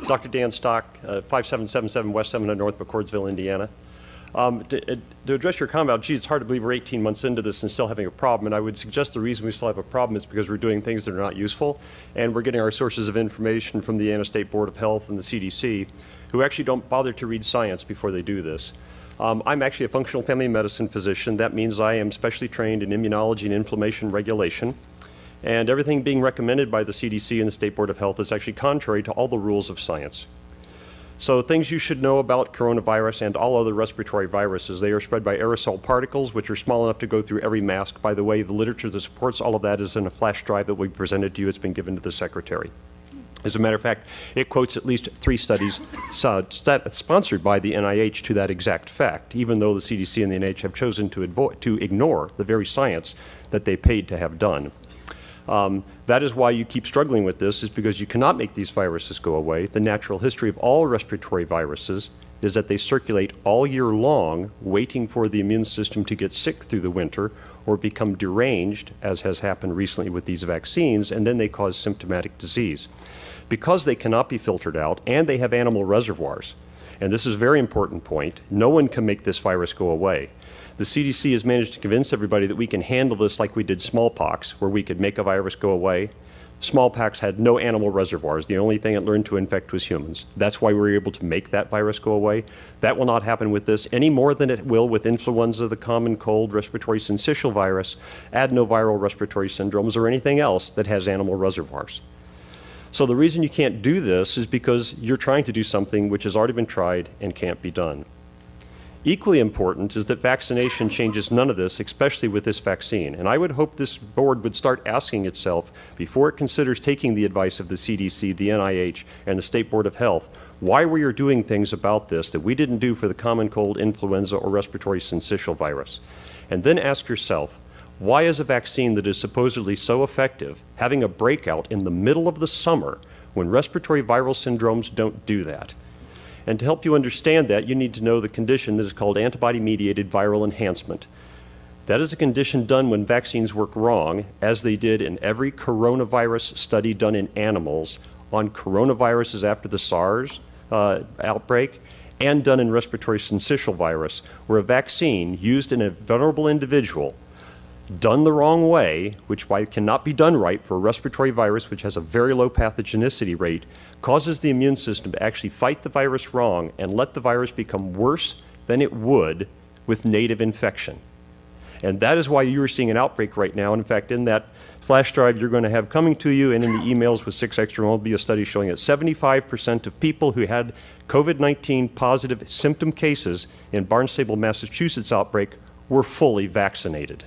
Dr. Dan Stock, 5777 West 700 North, McCordsville, Indiana. To address your comment about, gee, it's hard to believe we're 18 months into this and still having a problem, and I would suggest the reason we still have a problem is because we're doing things that are not useful, and we're getting our sources of information from the Indiana State Board of Health and the CDC, who actually don't bother to read science before they do this. I'm actually a functional family medicine physician. That means I am specially trained in immunology and inflammation regulation. And everything being recommended by the CDC and the State Board of Health is actually contrary to all the rules of science. So things you should know about coronavirus and all other respiratory viruses, they are spread by aerosol particles, which are small enough to go through every mask. By the way, the literature that supports all of that is in a flash drive that we presented to you. It's been given to the secretary. As a matter of fact, it quotes at least 3 studies sponsored by the NIH to that exact fact, even though the CDC and the NIH have chosen to ignore the very science that they paid to have done. That is why you keep struggling with this, is because you cannot make these viruses go away. The natural history of all respiratory viruses is that they circulate all year long, waiting for the immune system to get sick through the winter or become deranged, as has happened recently with these vaccines, and then they cause symptomatic disease. Because they cannot be filtered out and they have animal reservoirs, and this is a very important point, no one can make this virus go away. The CDC has managed to convince everybody that we can handle this like we did smallpox, where we could make a virus go away. Smallpox had no animal reservoirs. The only thing it learned to infect was humans. That's why we were able to make that virus go away. That will not happen with this any more than it will with influenza, the common cold, respiratory syncytial virus, adenoviral respiratory syndromes, or anything else that has animal reservoirs. So the reason you can't do this is because you're trying to do something which has already been tried and can't be done. Equally important is that vaccination changes none of this, especially with this vaccine. And I would hope this board would start asking itself, before it considers taking the advice of the CDC, the NIH, and the State Board of Health, why we are doing things about this that we didn't do for the common cold, influenza, or respiratory syncytial virus. And then ask yourself, why is a vaccine that is supposedly so effective having a breakout in the middle of the summer when respiratory viral syndromes don't do that? And to help you understand that, you need to know the condition that is called antibody-mediated viral enhancement. That is a condition done when vaccines work wrong, as they did in every coronavirus study done in animals on coronaviruses after the SARS outbreak, and done in respiratory syncytial virus, where a vaccine used in a vulnerable individual done the wrong way, which cannot be done right for a respiratory virus which has a very low pathogenicity rate, causes the immune system to actually fight the virus wrong and let the virus become worse than it would with native infection. And that is why you are seeing an outbreak right now. And in fact, in that flash drive you're going to have coming to you and in the emails with 6 Extra will be a study showing that 75% of people who had COVID-19 positive symptom cases in Barnstable, Massachusetts outbreak were fully vaccinated.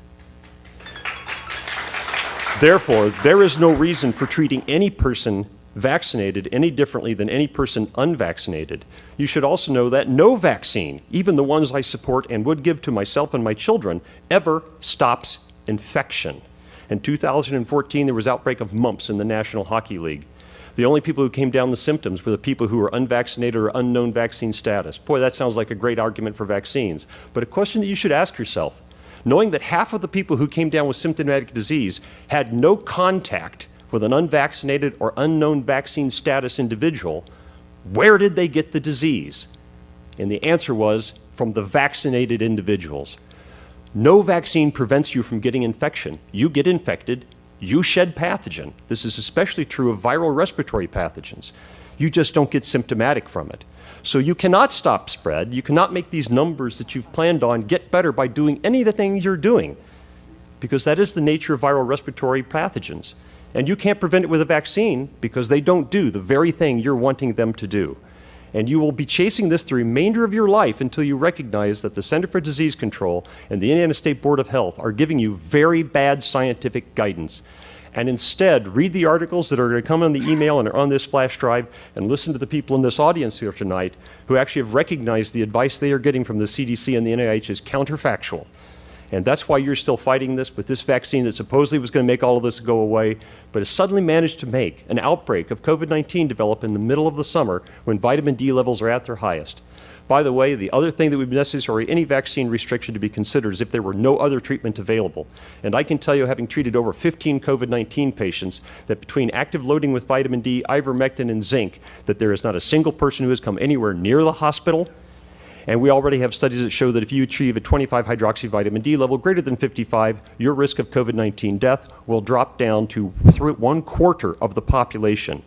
Therefore, there is no reason for treating any person vaccinated any differently than any person unvaccinated. You should also know that no vaccine, even the ones I support and would give to myself and my children, ever stops infection. In 2014, there was outbreak of mumps in the National Hockey League. The only people who came down the symptoms were the people who were unvaccinated or unknown vaccine status. Boy, that sounds like a great argument for vaccines. But a question that you should ask yourself, knowing that half of the people who came down with symptomatic disease had no contact with an unvaccinated or unknown vaccine status individual, where did they get the disease? And the answer was from the vaccinated individuals. No vaccine prevents you from getting infection. You get infected, you shed pathogen. This is especially true of viral respiratory pathogens. You just don't get symptomatic from it. So you cannot stop spread. You cannot make these numbers that you've planned on get better by doing any of the things you're doing, because that is the nature of viral respiratory pathogens. And you can't prevent it with a vaccine because they don't do the very thing you're wanting them to do. And you will be chasing this the remainder of your life until you recognize that the Center for Disease Control and the Indiana State Board of Health are giving you very bad scientific guidance. And instead, read the articles that are going to come on the email and are on this flash drive, and listen to the people in this audience here tonight who actually have recognized the advice they are getting from the CDC and the NIH is counterfactual. And that's why you're still fighting this with this vaccine that supposedly was going to make all of this go away, but has suddenly managed to make an outbreak of COVID-19 develop in the middle of the summer when vitamin D levels are at their highest. By the way, the other thing that would be necessary, any vaccine restriction to be considered, is if there were no other treatment available. And I can tell you, having treated over 15 COVID-19 patients, that between active loading with vitamin D, ivermectin, and zinc, that there is not a single person who has come anywhere near the hospital. And we already have studies that show that if you achieve a 25-hydroxyvitamin D level greater than 55, your risk of COVID-19 death will drop down to 1/4 of the population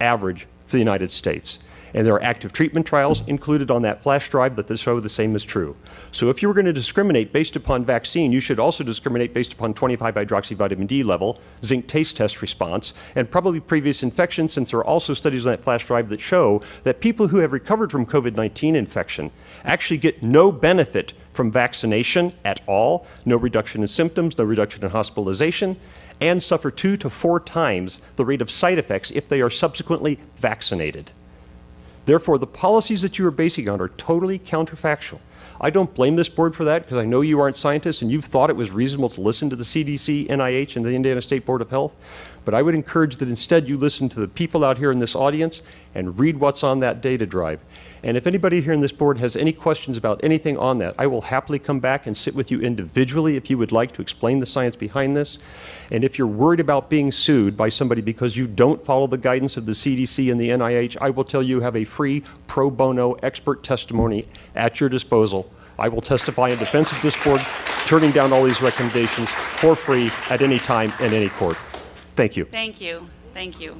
average for the United States. And there are active treatment trials included on that flash drive that show the same is true. So if you were going to discriminate based upon vaccine, you should also discriminate based upon 25-hydroxyvitamin D level, zinc taste test response, and probably previous infection, since there are also studies on that flash drive that show that people who have recovered from COVID-19 infection actually get no benefit from vaccination at all, no reduction in symptoms, no reduction in hospitalization, and suffer 2 to 4 times the rate of side effects if they are subsequently vaccinated. Therefore, the policies that you are basing on are totally counterfactual. I don't blame this board for that because I know you aren't scientists and you've thought it was reasonable to listen to the CDC, NIH, and the Indiana State Board of Health. But I would encourage that instead you listen to the people out here in this audience and read what's on that data drive. And if anybody here in this board has any questions about anything on that, I will happily come back and sit with you individually if you would like to explain the science behind this. And if you're worried about being sued by somebody because you don't follow the guidance of the CDC and the NIH, I will tell you have a free pro bono expert testimony at your disposal. I will testify in defense of this board, turning down all these recommendations for free at any time in any court. Thank you. Thank you. Thank you.